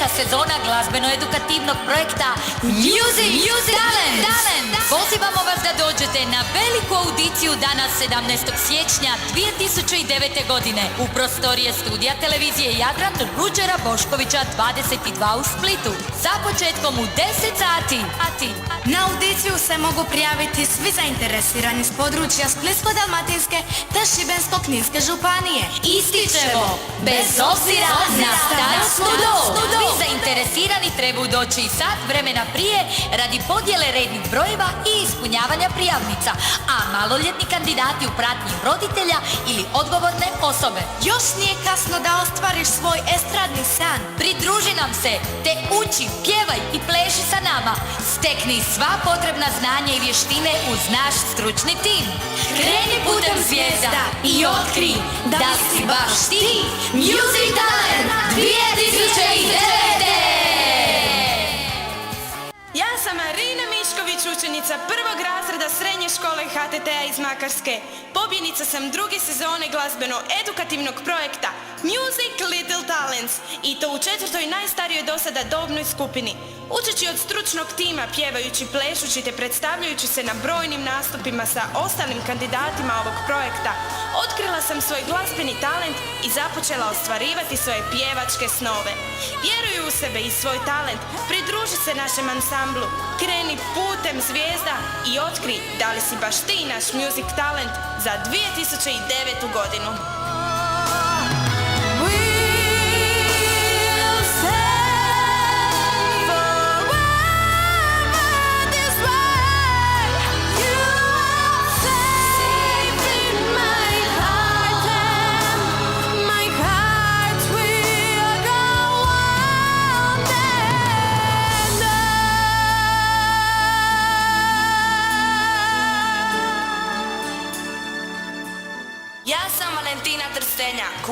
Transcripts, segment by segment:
treća sezona glazbeno-edukativnog projekta Music Talent. Pozivamo vas da dođete na veliku audiciju danas 17. siječnja 2009. godine u prostorije studija televizije Jadran Ruđera Boškovića 22 u Splitu sa početkom u 10 sati. Na audiciju se mogu prijaviti svi zainteresirani s područja Splitsko-dalmatinske te Šibensko-kninske županije. Ističemo, bez obzira na starosnu dob. Svi zainteresirani trebaju doći i sat vremena prije radi podjele rednih brojeva i ispunjavanja prijavnica, a maloljetni kandidati u pratnji roditelja ili odgovorne osobe. Još nije kasno da ostvariš svoj estradni san. Pridruži nam se te uči, pjevaj i pleši sa nama. Stekni sva potrebna znanja i vještine uz naš stručni tim. Kreni putem zvijezda i otkrij da si baš ti Music Talent 2009. Ja sam Marina Mišković, učenica prvog razreda srednje škole HTT-a iz Makarske. Pobjednica sam druge sezone glazbeno-edukativnog projekta Music Little Talents i to u četvrtoj najstarijoj dosada dobnoj skupini. Učeći od stručnog tima, pjevajući, plešući te predstavljajući se na brojnim nastupima sa ostalim kandidatima ovog projekta, otkrila sam svoj glazbeni talent i započela ostvarivati svoje pjevačke snove. Vjeruj u sebe i svoj talent, pridruži se našem ansamblu, kreni putem zvijezda i otkri da li si baš ti naš music talent za 2009. godinu.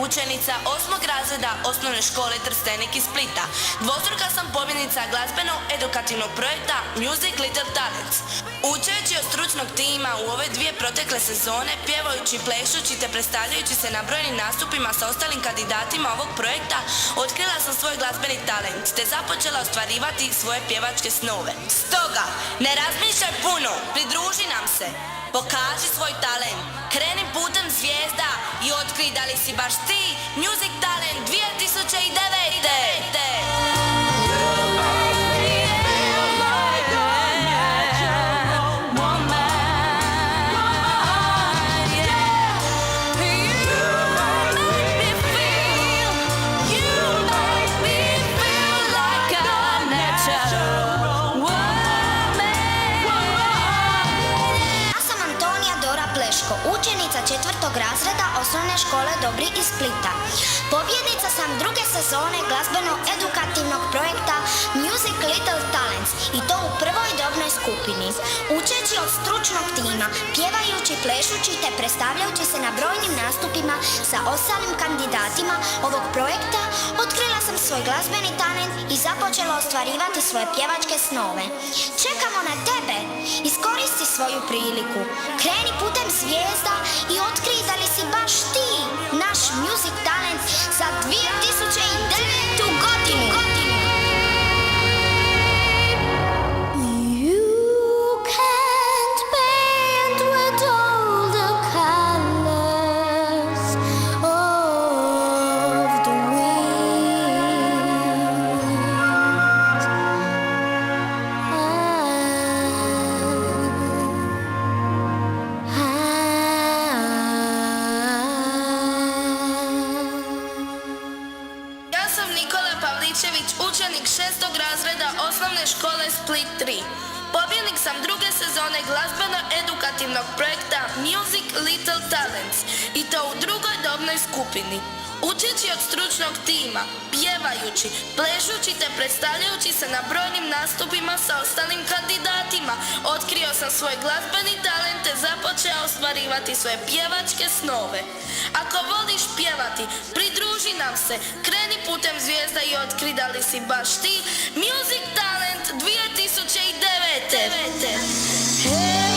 Učenica 8. razreda osnovne škole Trstenik iz Splita. Dvostruka sam pobjednica glazbeno-edukativnog projekta Music Little Talents. Učeći od stručnog tima u ove dvije protekle sezone, pjevajući, plešući te predstavljajući se na brojnim nastupima sa ostalim kandidatima ovog projekta, otkrila sam svoj glazbeni talent te započela ostvarivati svoje pjevačke snove. Stoga, ne razmišljaj puno, pridruži nam se. Pokaži svoj talent, kreni putem zvijezda i otkrij da li si baš ti Music Talent 2009. Učenica četvrtog razreda osnovne škole Dobri iz Splita. Pobjednica sam druge sezone glazbeno-edukativnog projekta Music Little Talents i to u prvoj dobnoj skupini. Učeći od stručnog tima, pjevajući, plešući te predstavljajući se na brojnim nastupima sa ostalim kandidatima ovog projekta, otkrila sam svoj glazbeni talent i započela ostvarivati svoje pjevačke snove. Čekamo na tebe! Iskoristi svoju priliku. Kreni putem zvijezda i otkrij da li si baš ti naš music talent za 2009. godinu. Učenik 6. razreda osnovne škole Split 3. Pobjednik sam druge sezone glazbeno-edukativnog projekta Music Little Talents i to u drugoj dobnoj skupini. Učeći od stručnog tima, pjevajući, plešući te predstavljajući se na brojnim nastupima sa ostalim kandidatima, otkrio sam svoj glazbeni talent te započeo ostvarivati svoje pjevačke snove. Ako voliš pjevati, pridruži nam se, kreni putem zvijezda i otkri da li si baš ti Music Talent 2009.